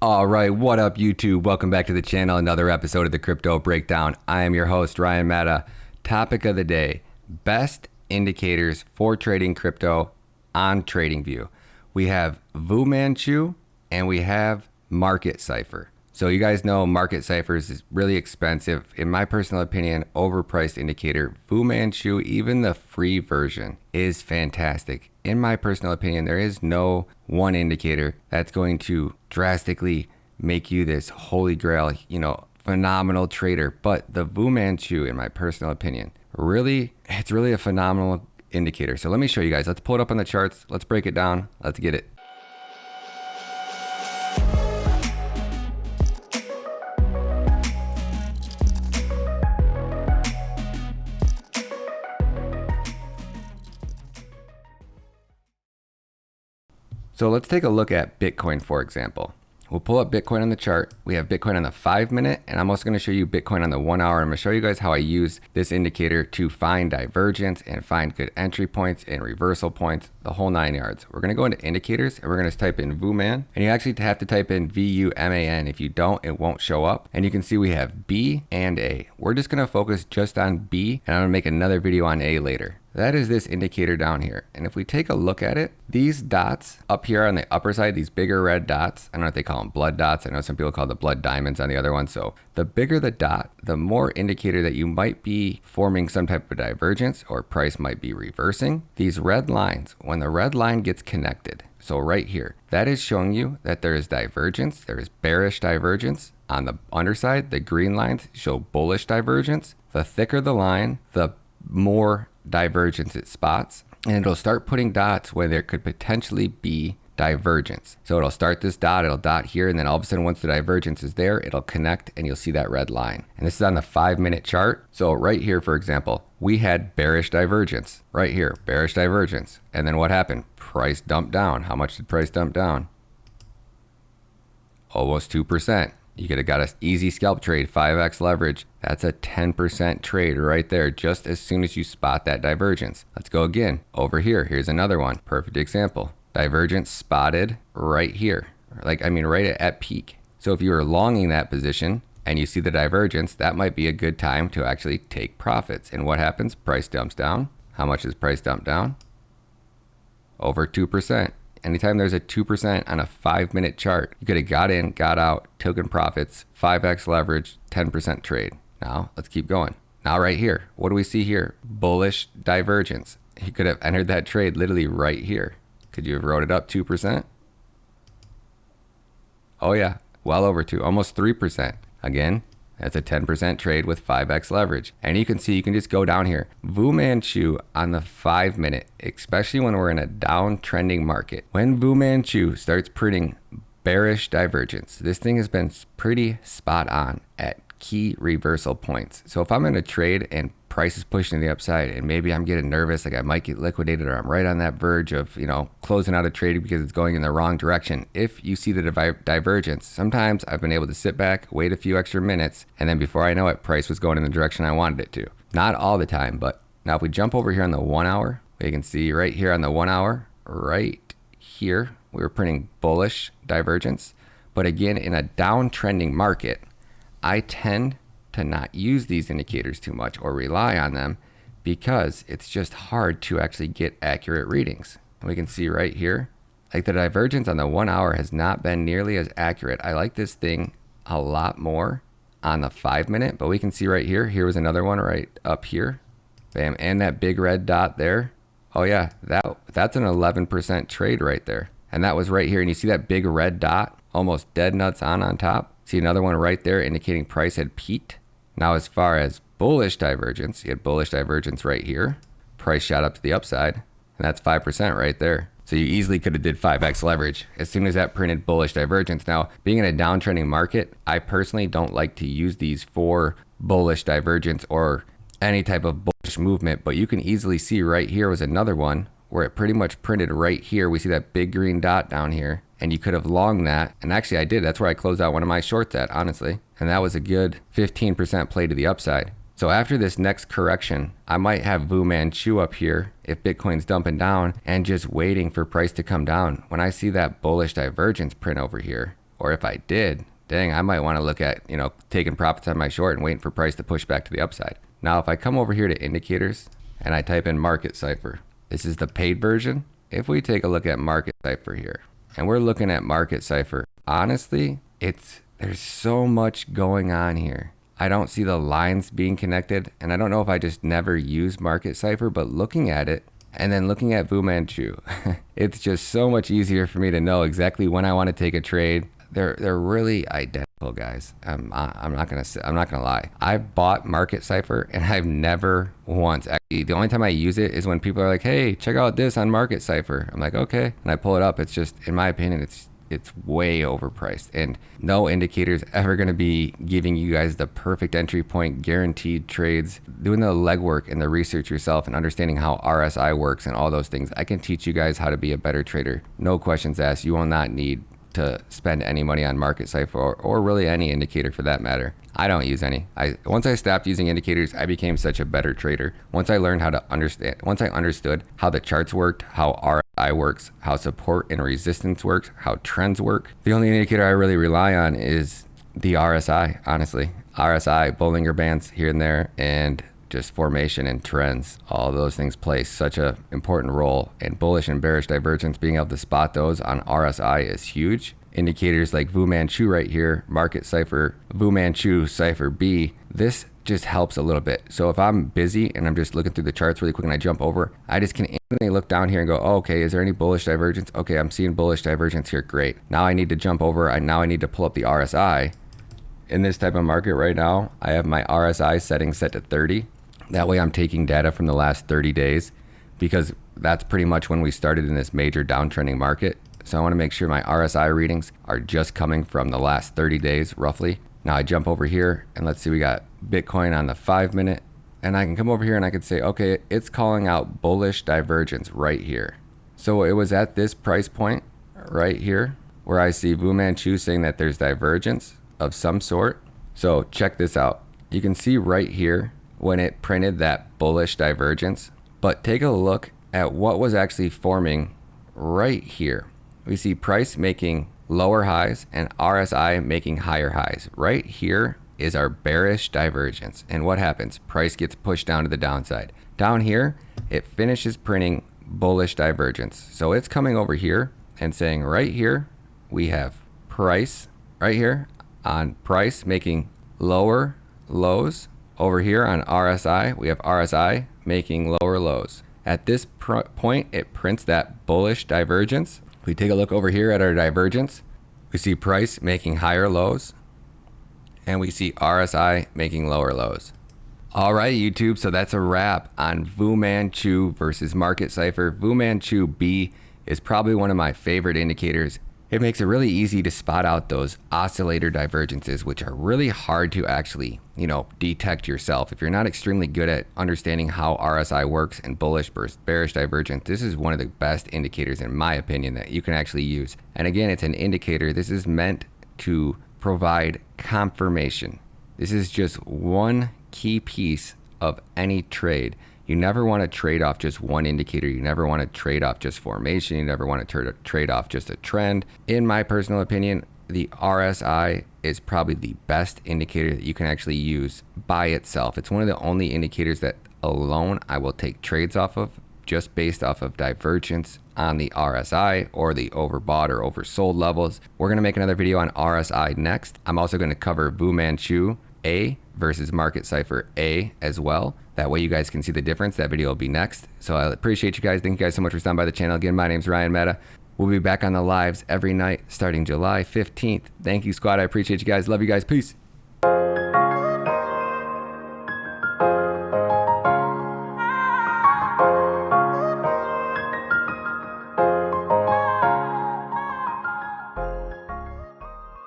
All right, what up, YouTube? Welcome back to the channel. Another episode of the Crypto Breakdown. I am your host, Ryan Mata. Topic of the day: best indicators for trading crypto on TradingView. We have Fu Manchu and we have Market Cipher. So you guys know Market Cipher is really expensive. In my personal opinion, overpriced indicator. Fu Manchu, even the free version, is fantastic. In my personal opinion, there is no one indicator that's going to drastically make you this holy grail, phenomenal trader. But the Fu Manchu, in my personal opinion, it's really a phenomenal indicator. So let me show you guys. Let's pull it up on the charts. Let's break it down. Let's get it. So let's take a look at Bitcoin, for example. We'll pull up Bitcoin on the chart. We have Bitcoin on the 5 minute, and I'm also going to show you Bitcoin on the 1 hour. I'm going to show you guys how I use this indicator to find divergence and find good entry points and reversal points, the whole 9 yards. We're going to go into indicators and we're going to type in VUMAN, and you actually have to type in VUMAN. If you don't, it won't show up. And you can see we have B and A. We're just going to focus just on B, and I'm going to make another video on A later. That is this indicator down here. And if we take a look at it, these dots up here on the upper side, these bigger red dots, I don't know if they call them blood dots. I know some people call the blood diamonds on the other one. So the bigger the dot, the more indicator that you might be forming some type of divergence or price might be reversing. These red lines, when the red line gets connected, so right here, that is showing you that there is divergence. There is bearish divergence. On the underside, the green lines show bullish divergence. The thicker the line, the more divergence it spots, and it'll start putting dots where there could potentially be divergence. So it'll start this dot, it'll dot here, and then all of a sudden once the divergence is there, it'll connect and you'll see that red line. And this is on the 5 minute chart. So right here, for example, we had bearish divergence. Right here, bearish divergence. And then what happened? Price dumped down. How much did price dump down? Almost 2%. You could have got an easy scalp trade, 5x leverage. That's a 10% trade right there, just as soon as you spot that divergence. Let's go again. Over here, here's another one. Perfect example. Divergence spotted right here. Right at peak. So if you were longing that position and you see the divergence, that might be a good time to actually take profits. And what happens? Price dumps down. How much is price dump down? Over 2%. Anytime there's a 2% on a 5 minute chart, you could have got in, got out, taken profits, 5x leverage, 10% trade. Now let's keep going. Now right here, what do we see here? Bullish divergence. You could have entered that trade literally right here. Could you have wrote it up 2%? Oh yeah, well over 2, almost 3%. Again, that's a 10% trade with 5x leverage. And you can see, you can just go down here. Fu Manchu on the 5 minute, especially when we're in a downtrending market. When Fu Manchu starts printing bearish divergence, this thing has been pretty spot on at key reversal points. So if I'm in a trade and price is pushing to the upside and maybe I'm getting nervous, like I might get liquidated, or I'm right on that verge of, closing out a trade because it's going in the wrong direction. If you see the divergence, sometimes I've been able to sit back, wait a few extra minutes, and then before I know it, price was going in the direction I wanted it to. Not all the time, but now if we jump over here on the 1 hour, we can see right here on the 1 hour, right here, we were printing bullish divergence. But again, in a downtrending market, I tend to not use these indicators too much or rely on them because it's just hard to actually get accurate readings. And we can see right here, like the divergence on the 1 hour has not been nearly as accurate. I like this thing a lot more on the 5 minute, but we can see right here, here was another one right up here. Bam, and that big red dot there. Oh yeah, that's an 11% trade right there. And that was right here. And you see that big red dot, almost dead nuts on top. See another one right there indicating price had peaked. Now, as far as bullish divergence, you had bullish divergence right here. Price shot up to the upside, and that's 5% right there. So you easily could have did 5x leverage as soon as that printed bullish divergence. Now, being in a downtrending market, I personally don't like to use these for bullish divergence or any type of bullish movement, but you can easily see right here was another one where it pretty much printed right here. We see that big green dot down here, and you could have longed that. And actually I did. That's where I closed out one of my shorts at, honestly. And that was a good 15% play to the upside. So after this next correction, I might have Fu Manchu up here if Bitcoin's dumping down and just waiting for price to come down. When I see that bullish divergence print over here, Or if I did, dang, I might want to look at, taking profits on my short and waiting for price to push back to the upside. Now, if I come over here to indicators and I type in Market Cipher, this is the paid version. If we take a look at Market Cipher here, and we're looking at Market Cipher, honestly, there's so much going on here. I don't see the lines being connected, and I don't know if I just never use Market Cipher, but looking at it and then looking at Fu Manchu, it's just so much easier for me to know exactly when I want to take a trade. They're really identical, guys. I'm not gonna lie. I bought Market Cipher and I've never once, actually, the only time I use it is when people are like, hey, check out this on Market Cipher. I'm like, okay, and I pull it up. It's just, in my opinion, it's way overpriced, and no indicator is ever going to be giving you guys the perfect entry point, guaranteed trades. Doing the legwork and the research yourself and understanding how RSI works and all those things, I can teach you guys how to be a better trader. No questions asked. You will not need to spend any money on Market Cipher or really any indicator for that matter. I don't use any. Once I stopped using indicators, I became such a better trader. Once I understood how the charts worked, how RSI works, how support and resistance works, how trends work. The only indicator I really rely on is the RSI, honestly. RSI, Bollinger Bands here and there, and just formation and trends. All those things play such an important role, and bullish and bearish divergence, being able to spot those on RSI is huge. Indicators like Fu Manchu right here, Market Cipher, Fu Manchu Cipher B, this just helps a little bit. So if I'm busy and I'm just looking through the charts really quick and I jump over, I just can instantly look down here and go, oh, okay, is there any bullish divergence? Okay, I'm seeing bullish divergence here, great. Now I need to jump over, now I need to pull up the RSI. In this type of market right now, I have my RSI settings set to 30. That way I'm taking data from the last 30 days because that's pretty much when we started in this major downtrending market. So I want to make sure my RSI readings are just coming from the last 30 days roughly. Now I jump over here and let's see, we got Bitcoin on the 5 minute, and I can come over here and I can say, okay, it's calling out bullish divergence right here. So it was at this price point right here where I see Fu Manchu saying that there's divergence of some sort. So check this out. You can see right here when it printed that bullish divergence, but take a look at what was actually forming right here. We see price making lower highs and RSI making higher highs. Right here is our bearish divergence. And what happens? Price gets pushed down to the downside. Down here, it finishes printing bullish divergence. So it's coming over here and saying right here, we have price right here on price making lower lows. Over here on RSI, we have RSI making lower lows. At this point, it prints that bullish divergence. We take a look over here at our divergence. We see price making higher lows, and we see RSI making lower lows. All right, YouTube, so that's a wrap on Fu Manchu versus Market Cipher. Fu Manchu B is probably one of my favorite indicators. It makes it really easy to spot out those oscillator divergences, which are really hard to actually, detect yourself. If you're not extremely good at understanding how RSI works and bullish versus bearish divergence, this is one of the best indicators, in my opinion, that you can actually use. And again, it's an indicator. This is meant to provide confirmation. This is just one key piece of any trade. You never want to trade off just one indicator. You never want to trade off just formation. You never want to trade off just a trend. In my personal opinion, the RSI is probably the best indicator that you can actually use by itself. It's one of the only indicators that alone I will take trades off of, just based off of divergence on the RSI or the overbought or oversold levels. We're going to make another video on RSI next. I'm also going to cover Fu Manchu A versus Market Cipher A as well. That way you guys can see the difference. That video will be next. So I appreciate you guys. Thank you guys so much for stopping by the channel. Again, my name's Ryan Meta. We'll be back on the lives every night starting July 15th. Thank you, squad. I appreciate you guys. Love you guys. Peace.